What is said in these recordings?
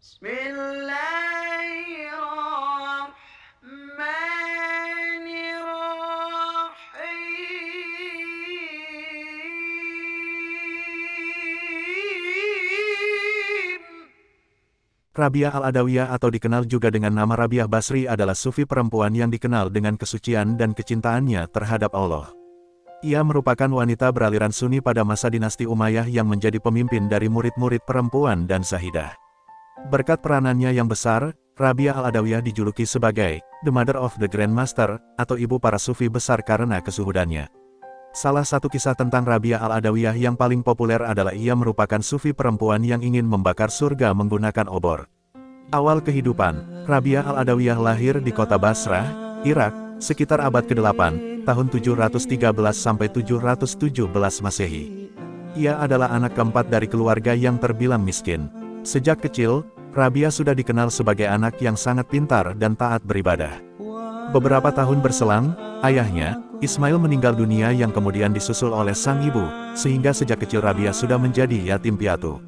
Bismillahirrahmanirrahim. Rabiah Al-Adawiyah atau dikenal juga dengan nama Rabiah Basri adalah sufi perempuan yang dikenal dengan kesucian dan kecintaannya terhadap Allah. Ia merupakan wanita beraliran Sunni pada masa dinasti Umayyah yang menjadi pemimpin dari murid-murid perempuan dan Zahidah. Berkat peranannya yang besar, Rabiah Al-Adawiyah dijuluki sebagai The Mother of the Grand Master, atau ibu para sufi besar karena kesuhudannya. Salah satu kisah tentang Rabiah Al-Adawiyah yang paling populer adalah ia merupakan sufi perempuan yang ingin membakar surga menggunakan obor. Awal kehidupan, Rabiah Al-Adawiyah lahir di kota Basrah, Irak, sekitar abad ke-8, tahun 713–717 Masehi. Ia adalah anak keempat dari keluarga yang terbilang miskin. Sejak kecil, Rabiah sudah dikenal sebagai anak yang sangat pintar dan taat beribadah. Beberapa tahun berselang, ayahnya, Ismail meninggal dunia yang kemudian disusul oleh sang ibu, sehingga sejak kecil Rabiah sudah menjadi yatim piatu.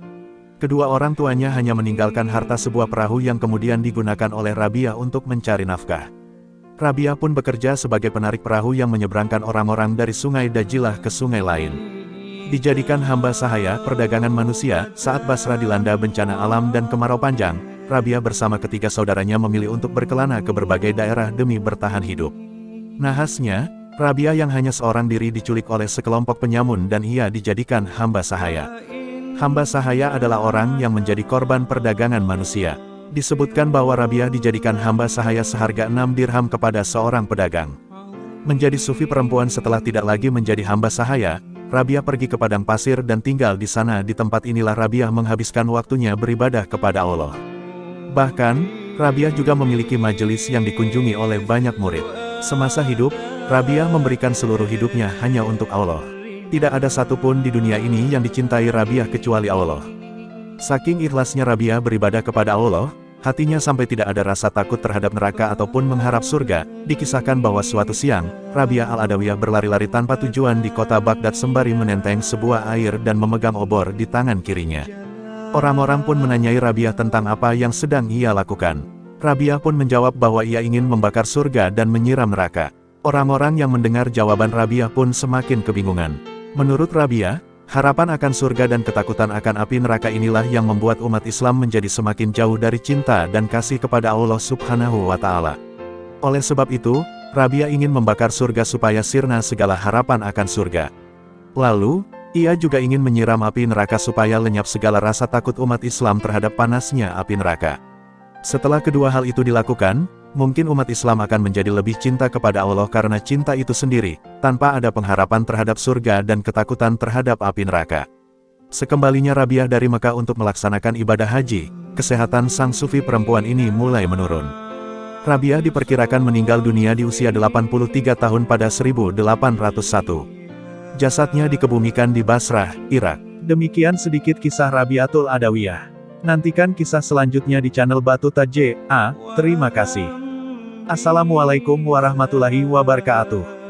Kedua orang tuanya hanya meninggalkan harta sebuah perahu yang kemudian digunakan oleh Rabiah untuk mencari nafkah. Rabiah pun bekerja sebagai penarik perahu yang menyeberangkan orang-orang dari sungai Dajilah ke sungai lain. Dijadikan hamba sahaya perdagangan manusia, saat Basrah dilanda bencana alam dan kemarau panjang, Rabiah bersama ketiga saudaranya memilih untuk berkelana ke berbagai daerah demi bertahan hidup. Nahasnya, Rabiah yang hanya seorang diri diculik oleh sekelompok penyamun dan ia dijadikan hamba sahaya. Hamba sahaya adalah orang yang menjadi korban perdagangan manusia. Disebutkan bahwa Rabiah dijadikan hamba sahaya seharga 6 dirham kepada seorang pedagang. Menjadi sufi perempuan setelah tidak lagi menjadi hamba sahaya, Rabiah pergi ke padang pasir dan tinggal di sana. Di tempat inilah Rabiah menghabiskan waktunya beribadah kepada Allah. Bahkan, Rabiah juga memiliki majelis yang dikunjungi oleh banyak murid. Semasa hidup, Rabiah memberikan seluruh hidupnya hanya untuk Allah. Tidak ada satupun di dunia ini yang dicintai Rabiah kecuali Allah. Saking ikhlasnya Rabiah beribadah kepada Allah, hatinya sampai tidak ada rasa takut terhadap neraka ataupun mengharap surga. Dikisahkan bahwa suatu siang, Rabiah Al-Adawiyah berlari-lari tanpa tujuan di kota Baghdad sembari menenteng sebuah air dan memegang obor di tangan kirinya. Orang-orang pun menanyai Rabiah tentang apa yang sedang ia lakukan. Rabiah pun menjawab bahwa ia ingin membakar surga dan menyiram neraka. Orang-orang yang mendengar jawaban Rabiah pun semakin kebingungan. Menurut Rabiah, harapan akan surga dan ketakutan akan api neraka inilah yang membuat umat Islam menjadi semakin jauh dari cinta dan kasih kepada Allah Subhanahu wa Ta'ala. Oleh sebab itu, Rabiah ingin membakar surga supaya sirna segala harapan akan surga. Lalu, ia juga ingin menyiram api neraka supaya lenyap segala rasa takut umat Islam terhadap panasnya api neraka. Setelah kedua hal itu dilakukan, mungkin umat Islam akan menjadi lebih cinta kepada Allah karena cinta itu sendiri, tanpa ada pengharapan terhadap surga dan ketakutan terhadap api neraka. Sekembalinya Rabiah dari Mekah untuk melaksanakan ibadah haji, kesehatan sang sufi perempuan ini mulai menurun. Rabiah diperkirakan meninggal dunia di usia 83 tahun pada 1801. Jasadnya dikebumikan di Basrah, Irak. Demikian sedikit kisah Rabiatul Adawiyah. Nantikan kisah selanjutnya di channel Batuta J.A. Terima kasih. Assalamualaikum warahmatullahi wabarakatuh.